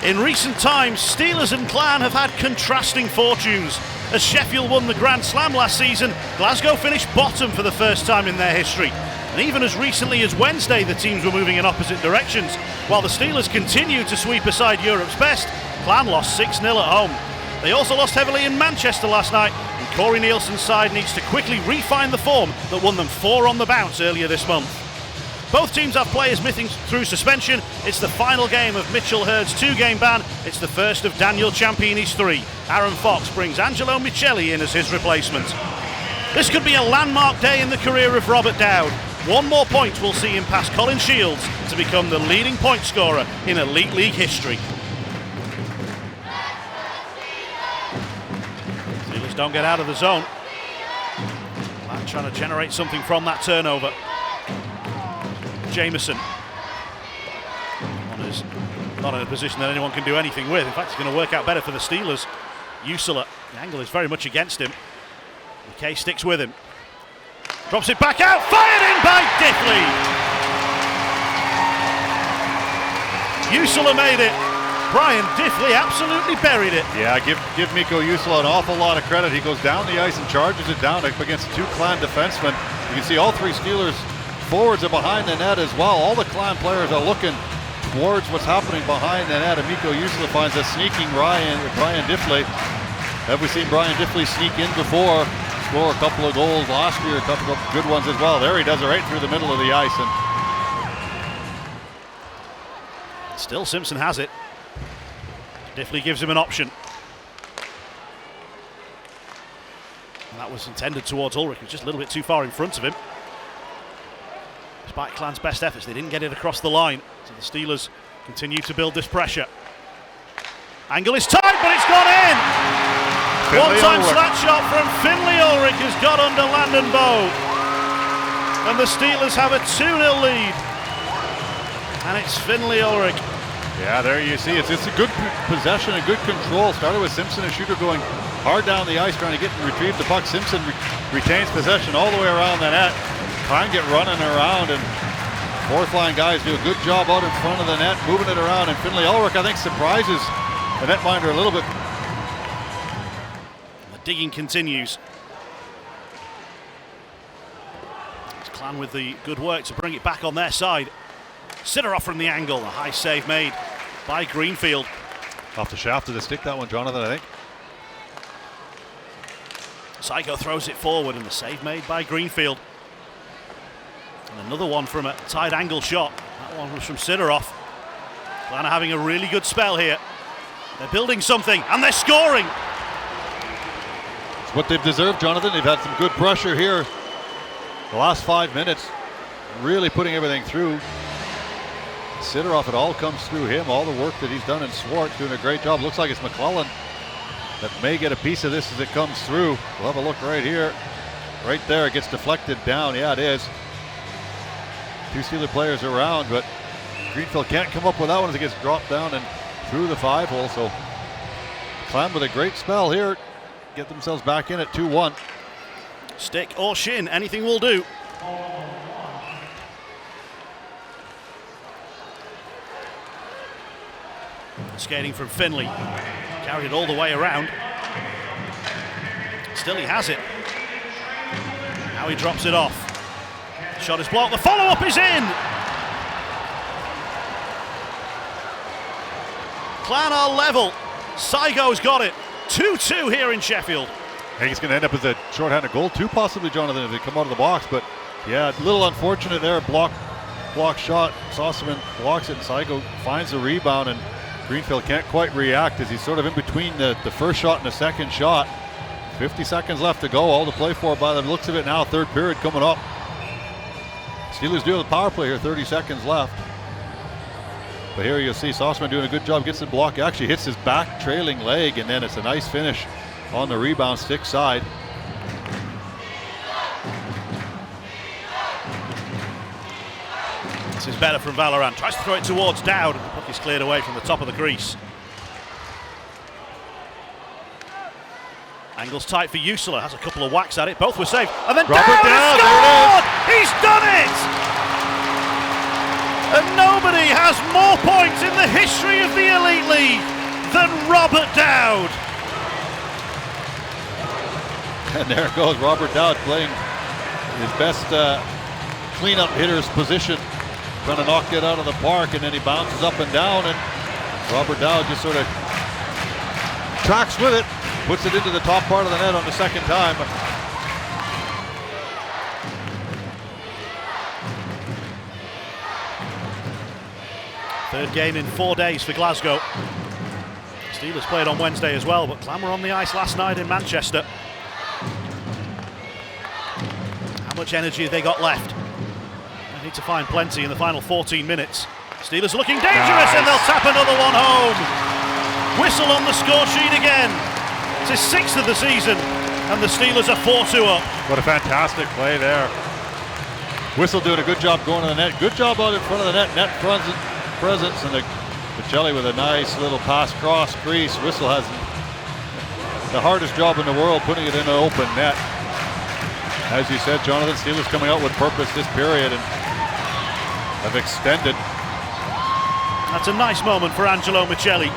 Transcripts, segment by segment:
In recent times, Steelers and Clan have had contrasting fortunes. As Sheffield won the Grand Slam last season, Glasgow finished bottom for the first time in their history. And even as recently as Wednesday, the teams were moving in opposite directions. While the Steelers continued to sweep aside Europe's best, Clan lost 6-0 at home. They also lost heavily in Manchester last night, and Corey Nielsen's side needs to quickly refine the form that won them 4 on the bounce earlier this month. Both teams have players missing through suspension. It's the final game of Mitchell Hurd's 2-game ban. It's the first of Daniel Ciampini's 3. Aaron Fox brings Angelo Micheli in as his replacement. This could be a landmark day in the career of Robert Dowd. One more point will see him pass Colin Shields to become the leading point scorer in Elite League history. Steelers don't get out of the zone. Clan trying to generate something from that turnover. Jameson is not in a position that anyone can do anything with. In fact, it's going to work out better for the Steelers. Usula, the angle is very much against him. McKay sticks with him. Drops it back out, fired in by Diffley. Usula made it. Brian Diffley absolutely buried it. Yeah, give Mikko Usula an awful lot of credit. He goes down the ice and charges it down up against 2 Clan defensemen. You can see all 3 Steelers forwards are behind the net as well. All the Clan players are looking towards what's happening behind the net, and Mikko Usula finds a sneaking Brian Diffley. Have we seen Brian Diffley sneak in before? Score a couple of goals last year, a couple of good ones as well. There he does it right through the middle of the ice. And still Simpson has it. Diffley gives him an option. And that was intended towards Ulrich, who's just a little bit too far in front of him. Despite Clan's best efforts, they didn't get it across the line. So the Steelers continue to build this pressure. Angle is tight, but it's gone in! One-time slap shot from Finley Ulrich has got under Landon Bowe. And the Steelers have a 2-0 lead. And it's Finley Ulrich. Yeah, there you see it's a good possession, a good control. Started with Simpson, a shooter going hard down the ice, trying to get and retrieve the puck. Simpson retains possession all the way around the net. Try and get running around, and 4th line guys do a good job out in front of the net, moving it around, and Finley Ulrich, I think, surprises the netminder a little bit. The digging continues. It's Clan with the good work to bring it back on their side. Sidoroff from the angle, a high save made by Greenfield. Off the shaft of the stick, that one, Jonathan, I think. Psycho throws it forward, and the save made by Greenfield. And another one from a tight angle shot. That one was from Sidoroff. Clan are having a really good spell here. They're building something, and they're scoring. It's what they've deserved, Jonathan. They've had some good pressure here the last 5 minutes, really putting everything through. Sidoroff, it all comes through him. All the work that he's done in Swartz, doing a great job. Looks like it's McClellan that may get a piece of this as it comes through. We'll have a look right here. Right there, it gets deflected down. Yeah, it is. 2 Steeler players around, but Greenfield can't come up with that one as it gets dropped down and through the 5-hole. So Clan with a great spell here, get themselves back in at 2-1. Stick or shin, anything will do. Skating from Finley, carried it all the way around. Still he has it. Now he drops it off. Shot is blocked, the follow-up is in! Clan are level. Saigo's got it. 2-2 here in Sheffield. I think it's going to end up as a shorthanded goal too, possibly, Jonathan, if they come out of the box. But yeah, a little unfortunate there. Block shot. Sossaman blocks it, and Saigo finds the rebound, and Greenfield can't quite react as he's sort of in between the first shot and the second shot. 50 seconds left to go. All to play for by the looks of it now. 3rd period coming up. Steelers do have the power play here. 30 seconds left. But here you'll see Sossaman doing a good job. Gets the block. Actually hits his back trailing leg, and then it's a nice finish on the rebound stick side. This is better from Valorant. Tries to throw it towards Dowd. The puck is cleared away from the top of the crease. Angle's tight for Usula. Has a couple of whacks at it. Both were saved. And then Dowd has scored! He's done it! And nobody has more points in the history of the Elite League than Robert Dowd. And there goes Robert Dowd playing his best cleanup hitter's position, trying to knock it out of the park, and then he bounces up and down, and Robert Dowd just sort of tracks with it, puts it into the top part of the net on the second time. Third game in 4 days for Glasgow. Steelers played on Wednesday as well, but Clan were on the ice last night in Manchester. How much energy have they got left? They need to find plenty in the final 14 minutes. Steelers looking dangerous, and they'll tap another one home. Whistle on the score sheet again. It's his 6th of the season, and the Steelers are 4-2 up. What a fantastic play there. Whistle doing a good job going to the net. Good job out in front of the net. Net presence, and Michelli with a nice little pass cross crease. Whistle has the hardest job in the world putting it in an open net. As you said, Jonathan, Steelers coming out with purpose this period and have extended. That's a nice moment for Angelo Michelli.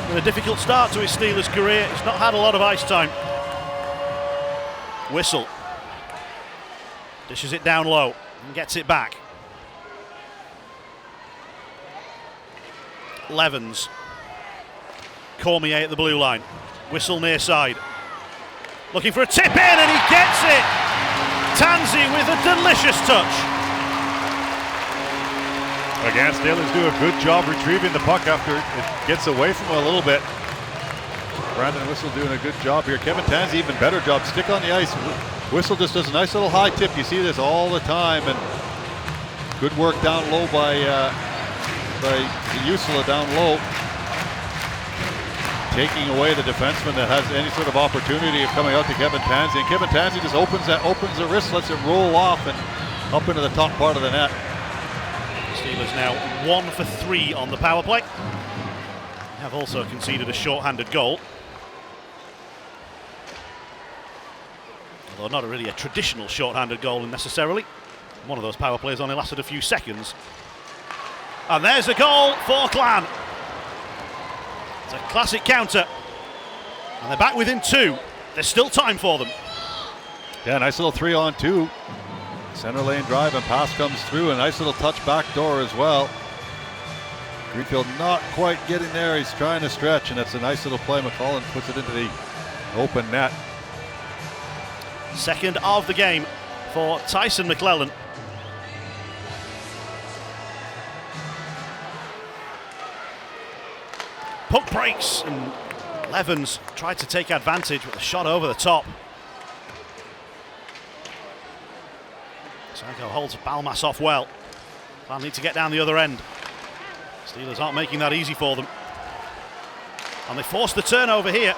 With a difficult start to his Steelers career, he's not had a lot of ice time. Whistle dishes it down low and gets it back. Levens. Cormier at the blue line. Whistle near side. Looking for a tip in, and he gets it! Tansey with a delicious touch. Again, Steelers do a good job retrieving the puck after it gets away from him a little bit. Brandon Whistle doing a good job here. Kevin Tansey even better job. Stick on the ice. Whistle just does a nice little high tip. You see this all the time, and good work down low by Usula down low, taking away the defenseman that has any sort of opportunity of coming out to Kevin Tansey. And Kevin Tansey just opens the wrist, lets it roll off and up into the top part of the net. Steelers now 1 for 3 on the power play. Have also conceded a short-handed goal. Although not really a traditional short-handed goal necessarily. One of those power plays only lasted a few seconds. And there's a goal for Clan. It's a classic counter. And they're back within 2. There's still time for them. Yeah, nice little 3-on-2. Center lane drive and pass comes through. A nice little touch back door as well. Greenfield not quite getting there. He's trying to stretch, and that's a nice little play. McCollum puts it into the open net. Second of the game for Tyson McClellan. Puck breaks, and Levens tried to take advantage with a shot over the top. Psycho holds Balmas off well. They'll need to get down the other end. Steelers aren't making that easy for them. And they force the turnover here,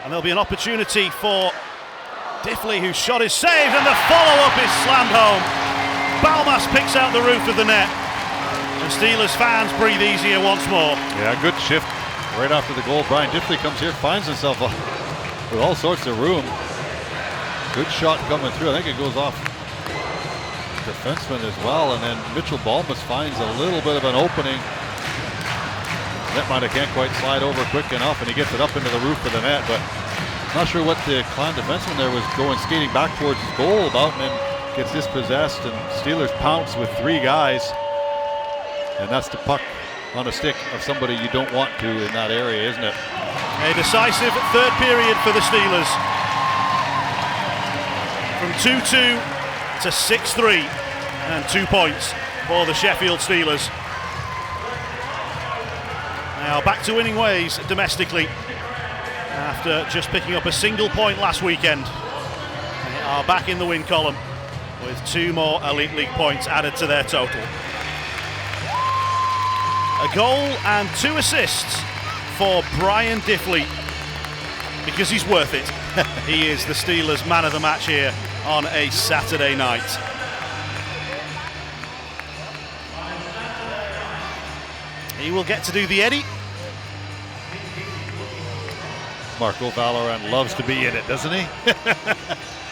and there'll be an opportunity for Diffley, whose shot is saved, and the follow-up is slammed home. Balmas picks out the roof of the net, and Steelers fans breathe easier once more. Yeah, good shift right after the goal. Brian Diffley comes here, finds himself with all sorts of room. Good shot coming through. I think it goes off defenseman as well, and then Mitchell Balmas finds a little bit of an opening. Netminder can't quite slide over quick enough, and he gets it up into the roof of the net, but not sure what the Clan defenseman there was going skating back towards his goal about, and then gets dispossessed, and Steelers pounce with 3 guys, and that's the puck on a stick of somebody you don't want to in that area, isn't it? A decisive third period for the Steelers. From 2-2 to 6-3, and 2 points for the Sheffield Steelers. Now back to winning ways domestically after just picking up a single point last weekend. They are back in the win column with 2 more Elite League points added to their total. A goal and 2 assists for Brian Diffley, because he's worth it. He is the Steelers' man of the match here on a Saturday night. He will get to do the Eddie. Marco Valorant loves to be in it, doesn't he?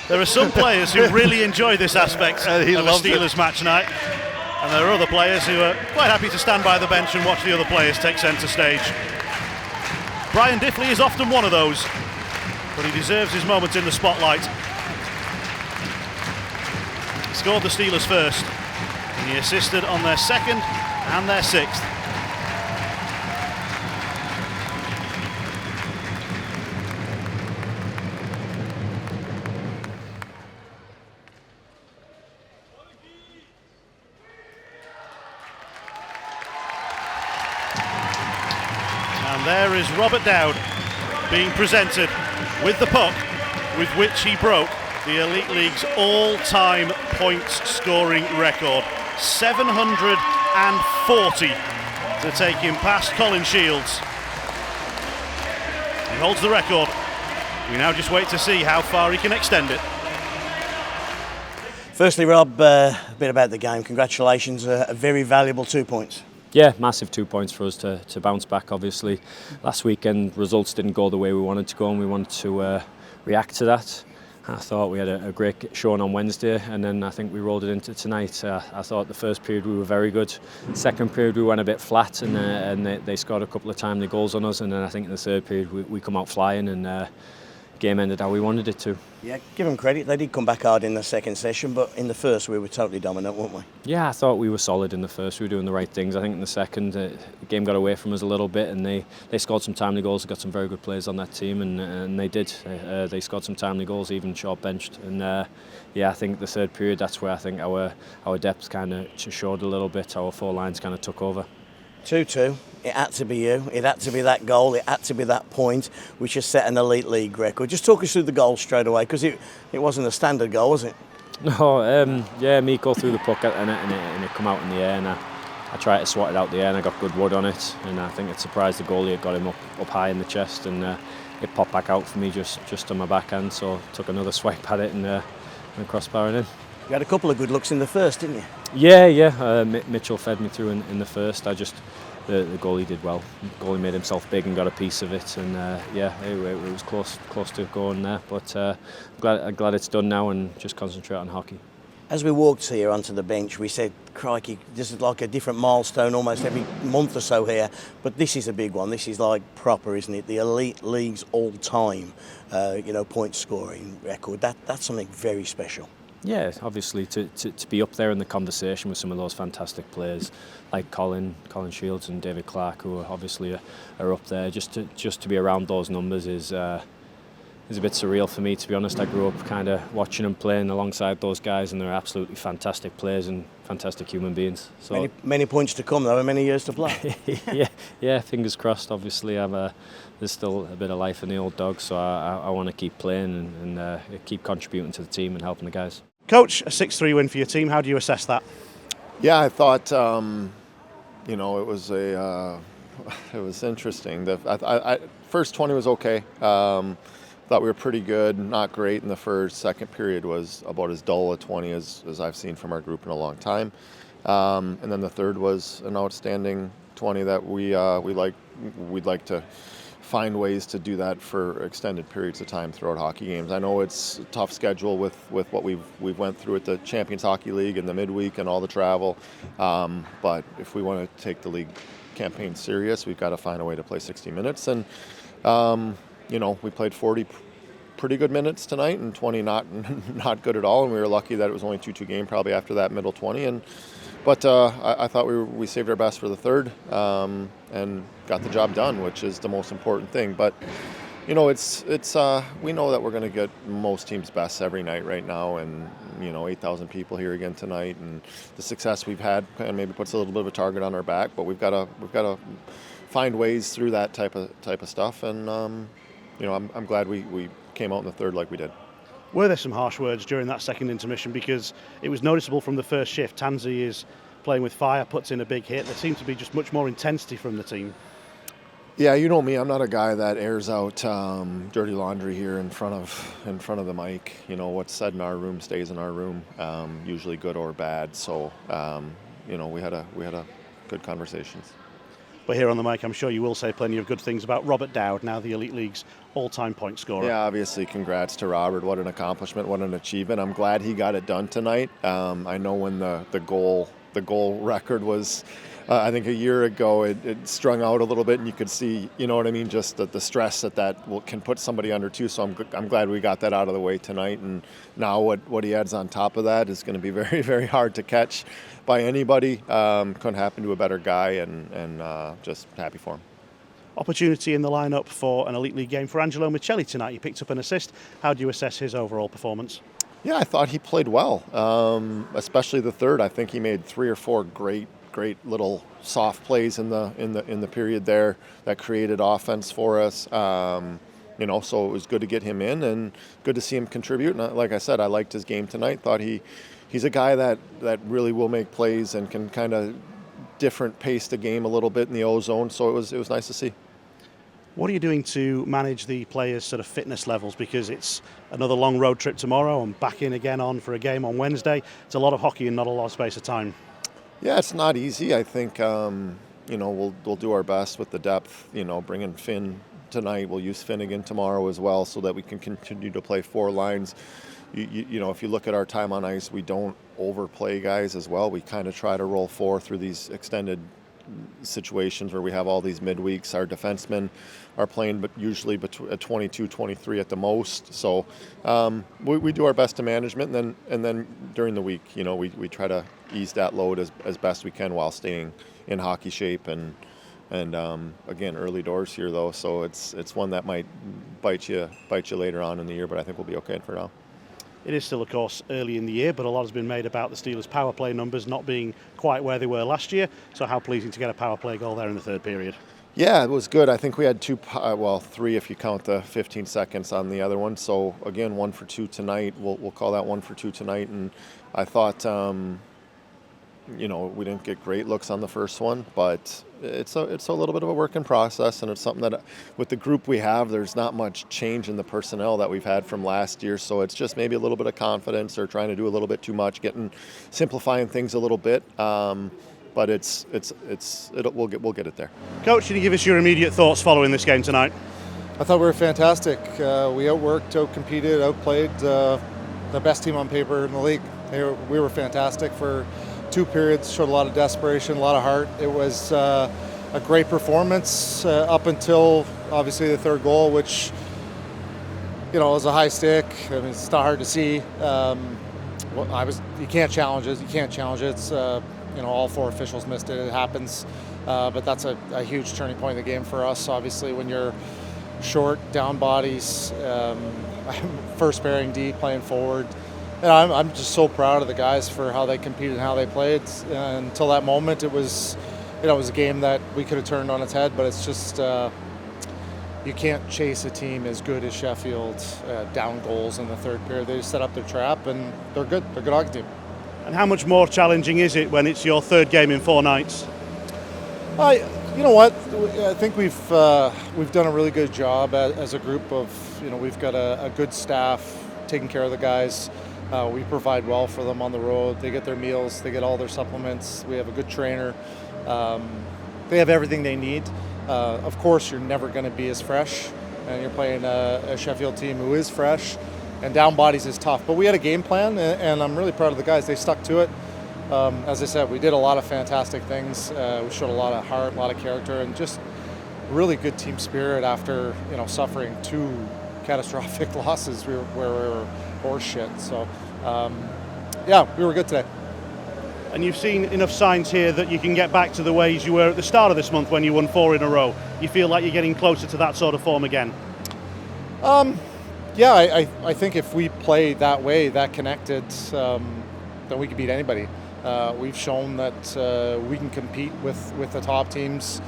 There are some players who really enjoy this aspect of a Steelers match night. And there are other players who are quite happy to stand by the bench and watch the other players take centre stage. Brian Diffley is often one of those, but he deserves his moment in the spotlight. He scored the Steelers first, and he assisted on their second and their sixth. And there is Robert Dowd being presented with the puck with which he broke the Elite League's all-time points scoring record. 740 to take him past Colin Shields. He holds the record. We now just wait to see how far he can extend it. Firstly, Rob, a bit about the game. Congratulations, a very valuable 2 points. Yeah, massive 2 points for us to bounce back, obviously. Last weekend, results didn't go the way we wanted to go, and we wanted to react to that. I thought we had a great showing on Wednesday, and then I think we rolled it into tonight. I thought the first period we were very good. Second period we went a bit flat, and they scored a couple of timely goals on us, and then I think in the third period we come out flying, and game ended how we wanted it to. Yeah, give them credit. They did come back hard in the second session, but in the first we were totally dominant, weren't we? Yeah, I thought we were solid in the first. We were doing the right things. I think in the second, the game got away from us a little bit, and they scored some timely goals. They got some very good players on that team, and they did. They scored some timely goals, even short benched. And yeah, I think the third period, that's where I think our depth kind of showed a little bit. Our four lines kind of took over. 2-2. It had to be you. It had to be that goal. It had to be that point, which has set an Elite League record. Just talk us through the goal straight away, because it wasn't a standard goal, was it? No, yeah, Miko threw the puck and it come out in the air, and I tried to swat it out the air, and I got good wood on it, and I think it surprised the goalie. It got him up high in the chest, and it popped back out for me just on my backhand. So took another swipe at it and crossbar it in. You had a couple of good looks in the first, didn't you? Yeah. Mitchell fed me through in the first. The goalie did well. The goalie made himself big and got a piece of it, and yeah, it was close to going there. But I'm glad it's done now, and just concentrate on hockey. As we walked here onto the bench, we said, crikey, this is like a different milestone almost every month or so here, but this is a big one. This is like proper, isn't it? The Elite League's all-time, point scoring record. That's something very special. Yeah, obviously to be up there in the conversation with some of those fantastic players like Colin Shields and David Clark, who obviously are up there. Just to be around those numbers is a bit surreal for me, to be honest. I grew up kind of watching them playing alongside those guys, and they're absolutely fantastic players and fantastic human beings. So many points to come though, and many years to play. yeah. Fingers crossed. Obviously, there's still a bit of life in the old dog, so I want to keep playing and keep contributing to the team and helping the guys. Coach, a 6-3 win for your team. How do you assess that? Yeah, I thought it was interesting. First 20 was okay. Thought we were pretty good, not great in the first. Second period was about as dull a 20 as I've seen from our group in a long time. And then the third was an outstanding 20 that we'd like to find ways to do that for extended periods of time throughout hockey games. I know it's a tough schedule with what we've went through at the Champions Hockey League and the midweek and all the travel. But if we want to take the league campaign serious, we've got to find a way to play 60 minutes. And we played 40 pretty good minutes tonight and 20 not good at all. And we were lucky that it was only 2-2 game probably after that middle 20. But I thought we saved our best for the third and got the job done, which is the most important thing. But it's we know that we're going to get most teams' best every night right now, and 8,000 people here again tonight, and the success we've had kind of maybe puts a little bit of a target on our back. But we've got to find ways through that type of stuff, and I'm glad we came out in the third like we did. Were there some harsh words during that second intermission? Because it was noticeable from the first shift. Tansy is playing with fire, puts in a big hit. There seemed to be just much more intensity from the team. Yeah, you know me. I'm not a guy that airs out dirty laundry here in front of the mic. What's said in our room stays in our room, usually good or bad. So we had a good conversations. But here on the mic, I'm sure you will say plenty of good things about Robert Dowd, now the Elite League's all-time point scorer. Yeah, obviously, congrats to Robert. What an accomplishment, what an achievement. I'm glad he got it done tonight. I know when the goal the goal record was, I think a year ago, it strung out a little bit, and you could see, you know what I mean, just the stress that can put somebody under too. So I'm glad we got that out of the way tonight. And now what he adds on top of that is going to be very, very hard to catch by anybody. Couldn't happen to a better guy, and just happy for him. Opportunity in the lineup for an Elite League game for Angelo Michelli tonight. He picked up an assist. How do you assess his overall performance? Yeah, I thought he played well, especially the third. I think he made 3 or 4 great little soft plays in the period there that created offense for us. So it was good to get him in and good to see him contribute. And like I said, I liked his game tonight. Thought he's a guy that really will make plays and can kind of different pace the game a little bit in the O-zone. So it was nice to see. What are you doing to manage the players' sort of fitness levels? Because it's another long road trip tomorrow and back in again on for a game on Wednesday. It's a lot of hockey and not a lot of space of time. Yeah, it's not easy. I think we'll do our best with the depth. Bringing Finn tonight, we'll use Finn again tomorrow as well, so that we can continue to play 4 lines. If you look at our time on ice, we don't overplay guys as well. We kind of try to roll 4 through these extended situations where we have all these midweeks. Our defensemen are playing, but usually at 22, 23 at the most. So we do our best to management, and then during the week, we try to ease that load as best we can while staying in hockey shape. And again, early doors here though, so it's one that might bite you later on in the year, but I think we'll be okay for now. It is still, of course, early in the year, but a lot has been made about the Steelers' power play numbers not being quite where they were last year. So how pleasing to get a power play goal there in the third period. Yeah, it was good. I think we had 3 if you count the 15 seconds on the other one. So again, 1 for 2 tonight. We'll call that 1 for 2 tonight. And I thought, we didn't get great looks on the first one, but it's a little bit of a work in process, and it's something that with the group we have, there's not much change in the personnel that we've had from last year. So it's just maybe a little bit of confidence or trying to do a little bit too much, simplifying things a little bit. But we'll get it there. Coach, can you give us your immediate thoughts following this game tonight? I thought we were fantastic. We outworked, outcompeted, outplayed the best team on paper in the league. We were fantastic for 2 periods, showed a lot of desperation, a lot of heart. It was a great performance up until obviously the third goal, which was a high stick. I mean, it's not hard to see. You can't challenge it. It's all 4 officials missed it. It happens, but that's a huge turning point in the game for us. Obviously, when you're short, down bodies, first pairing D playing forward. And I'm just so proud of the guys for how they competed and how they played. Until that moment, it was a game that we could have turned on its head. But it's just you can't chase a team as good as Sheffield down goals in the third period. They just set up their trap, and they're good. They're a good hockey team. And how much more challenging is it when it's your third game in 4 nights? You know what? I think we've done a really good job as a group of we've got a good staff taking care of the guys. We provide well for them on the road. They get their meals. They get all their supplements. We have a good trainer. They have everything they need. Of course, you're never going to be as fresh, and you're playing a Sheffield team who is fresh, and down bodies is tough. But we had a game plan, and I'm really proud of the guys. They stuck to it. As I said, we did a lot of fantastic things. We showed a lot of heart, a lot of character, and just really good team spirit after suffering 2 catastrophic losses where we were horse shit. So, we were good today. And you've seen enough signs here that you can get back to the ways you were at the start of this month when you won 4 in a row. You feel like you're getting closer to that sort of form again? I think if we play that way, that connected, then we can beat anybody. We've shown that we can compete with the top teams,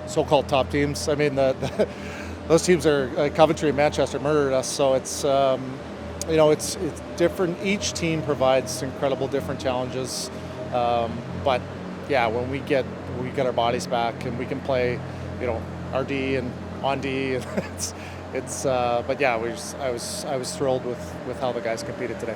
so-called top teams. I mean, those teams are Coventry and Manchester murdered us, so it's it's different. Each team provides incredible different challenges, but when we get our bodies back and we can play, RD and on D, I was thrilled with how the guys competed today.